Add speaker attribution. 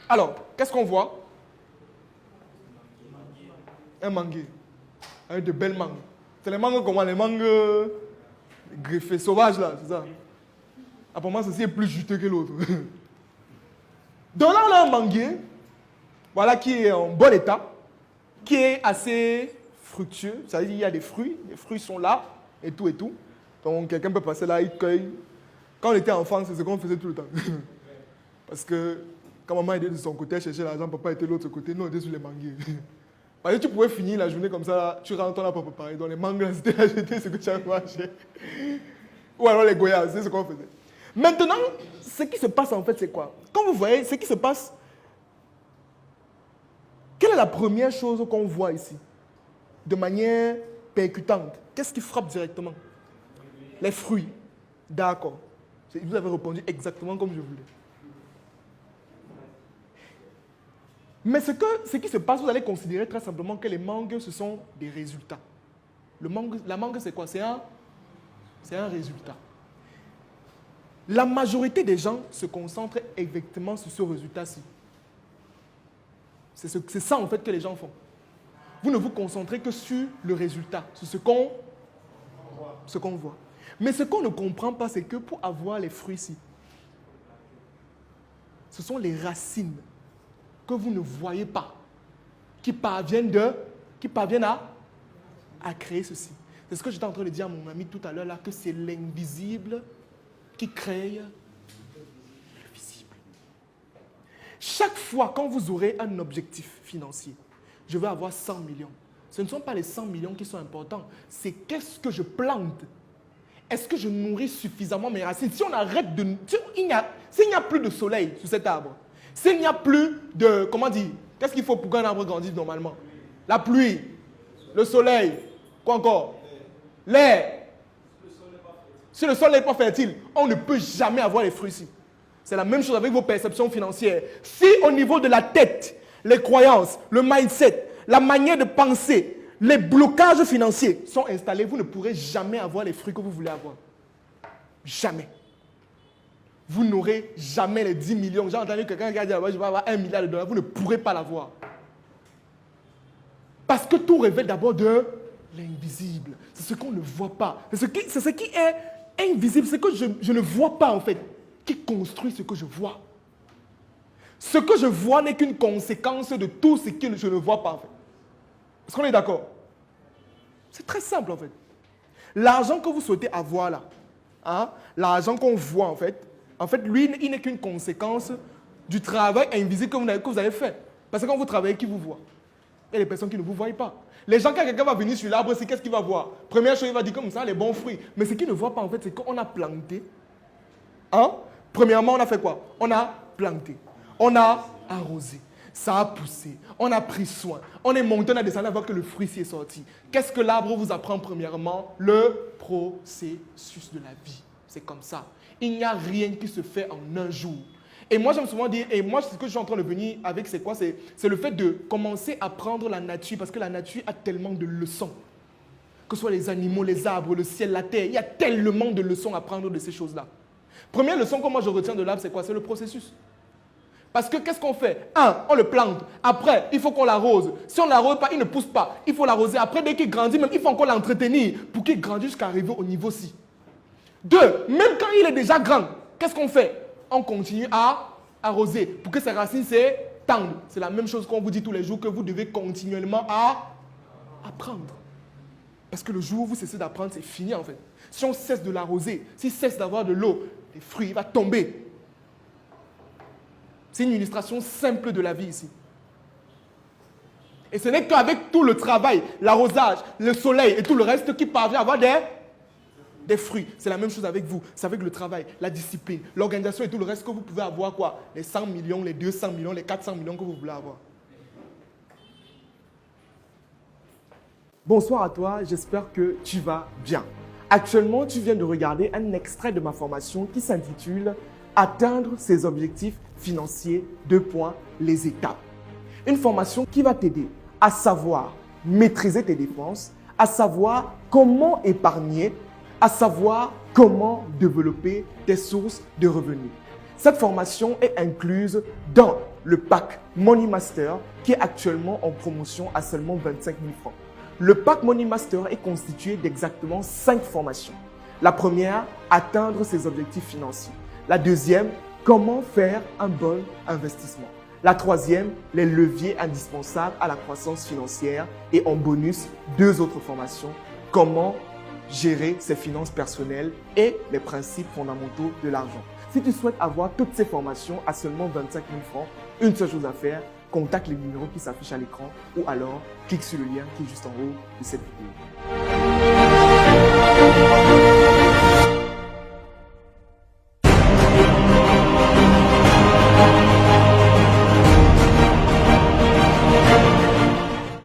Speaker 1: Alors, qu'est-ce qu'on voit? Un manguier. Avec de belles mangues. C'est les mangues comment? Les mangues greffées, sauvages là, c'est ça? Apparemment, ceci est plus juteux que l'autre. Donc là, on a un manguier, voilà, qui est en bon état, qui est assez fructueux. Ça veut dire qu'il y a des fruits, les fruits sont là, et tout et tout. Donc quelqu'un peut passer là, il cueille. Quand on était enfant, c'est ce qu'on faisait tout le temps. Parce que quand maman était de son côté, elle cherchait l'argent, papa était de l'autre côté, nous on était sur les manguiers. Parce que tu pouvais finir la journée comme ça, tu rentres, on n'a pas préparé. Donc les mangues, c'était acheter ce que tu avais mangé. Ou alors les goyas, c'est ce qu'on faisait. Maintenant, ce qui se passe en fait, c'est quoi? Quand vous voyez ce qui se passe, quelle est la première chose qu'on voit ici? De manière percutante. Qu'est-ce qui frappe directement? Les fruits. D'accord. Vous avez répondu exactement comme je voulais. Mais ce qui se passe, vous allez considérer très simplement que les mangues, ce sont des résultats. La mangue, c'est quoi? C'est un résultat. La majorité des gens se concentrent effectivement sur ce résultat-ci. C'est ça en fait que les gens font. Vous ne vous concentrez que sur le résultat, sur ce qu'on voit. Mais ce qu'on ne comprend pas, c'est que pour avoir les fruits-ci, ce sont les racines que vous ne voyez pas, qui parviennent à créer ceci. C'est ce que j'étais en train de dire à mon ami tout à l'heure, là, que c'est l'invisible qui crée le visible. Chaque fois quand vous aurez un objectif financier, je veux avoir 100 millions. Ce ne sont pas les 100 millions qui sont importants, c'est qu'est-ce que je plante. Est-ce que je nourris suffisamment mes racines? Si on arrête de... S'il n'y a plus de soleil sur cet arbre, s'il n'y a plus de... Comment dire? Qu'est-ce qu'il faut pour qu'un arbre grandisse normalement? La pluie, le soleil, quoi encore? L'air. Si le sol n'est pas fertile, on ne peut jamais avoir les fruits ici. C'est la même chose avec vos perceptions financières. Si au niveau de la tête, les croyances, le mindset, la manière de penser, les blocages financiers sont installés, vous ne pourrez jamais avoir les fruits que vous voulez avoir. Jamais. Vous n'aurez jamais les 10 millions. J'ai entendu quelqu'un qui a dit, je vais avoir 1 milliard de dollars. Vous ne pourrez pas l'avoir. Parce que tout révèle d'abord de l'invisible. C'est ce qu'on ne voit pas. C'est ce qui est invisible, c'est que je ne vois pas en fait, qui construit ce que je vois. Ce que je vois n'est qu'une conséquence de tout ce que je ne vois pas en fait. Est-ce qu'on est d'accord? C'est très simple en fait. L'argent que vous souhaitez avoir là, hein, l'argent qu'on voit en fait, lui, il n'est qu'une conséquence du travail invisible que vous avez fait. Parce que quand vous travaillez, qui vous voit? Il y a des personnes qui ne vous voient pas. Les gens, quand quelqu'un va venir sur l'arbre, c'est qu'est-ce qu'il va voir? Première chose, il va dire comme ça, les bons fruits. Mais ce qu'il ne voit pas, en fait, c'est qu'on a planté. Hein? Premièrement, on a fait quoi? On a planté. On a arrosé. Ça a poussé. On a pris soin. On est monté, on a descendu avant que le fruit s'y est sorti. Qu'est-ce que l'arbre vous apprend premièrement? Le processus de la vie. C'est comme ça. Il n'y a rien qui se fait en un jour. Et moi, je me suis souvent dit, et moi, ce que je suis en train de venir avec, c'est quoi? C'est le fait de commencer à prendre la nature, parce que la nature a tellement de leçons. Que ce soit les animaux, les arbres, le ciel, la terre, il y a tellement de leçons à prendre de ces choses-là. Première leçon que moi je retiens de l'arbre, c'est quoi? C'est le processus. Parce que qu'est-ce qu'on fait? On le plante. Après, il faut qu'on l'arrose. Si on ne l'arrose pas, il ne pousse pas. Il faut l'arroser. Après, dès qu'il grandit, même, il faut encore l'entretenir pour qu'il grandisse jusqu'à arriver au niveau ci. 2, même quand il est déjà grand, qu'est-ce qu'on fait? On continue à arroser pour que ses racines s'étendent. C'est la même chose qu'on vous dit tous les jours, que vous devez continuellement apprendre. Parce que le jour où vous cessez d'apprendre, c'est fini en fait. Si on cesse de l'arroser, s'il cesse d'avoir de l'eau, les fruits, il va tomber. C'est une illustration simple de la vie ici. Et ce n'est qu'avec tout le travail, l'arrosage, le soleil et tout le reste qui parvient à avoir des fruits. C'est la même chose avec vous. C'est avec le travail, la discipline, l'organisation et tout le reste que vous pouvez avoir quoi? Les 100 millions, les 200 millions, les 400 millions que vous voulez avoir. Bonsoir à toi, j'espère que tu vas bien. Actuellement, tu viens de regarder un extrait de ma formation qui s'intitule « Atteindre ses objectifs financiers, les étapes ». Une formation qui va t'aider à savoir maîtriser tes dépenses, à savoir comment épargner, à savoir comment développer des sources de revenus. Cette formation est incluse dans le pack Money Master qui est actuellement en promotion à seulement 25 000 francs. Le pack Money Master est constitué d'exactement 5 formations. La première, atteindre ses objectifs financiers. La deuxième, comment faire un bon investissement. La troisième, les leviers indispensables à la croissance financière. Et en bonus, 2 autres formations, comment gérer ses finances personnelles et les principes fondamentaux de l'argent. Si tu souhaites avoir toutes ces formations à seulement 25 000 francs, une seule chose à faire, contacte les numéros qui s'affichent à l'écran ou alors clique sur le lien qui est juste en haut de cette vidéo.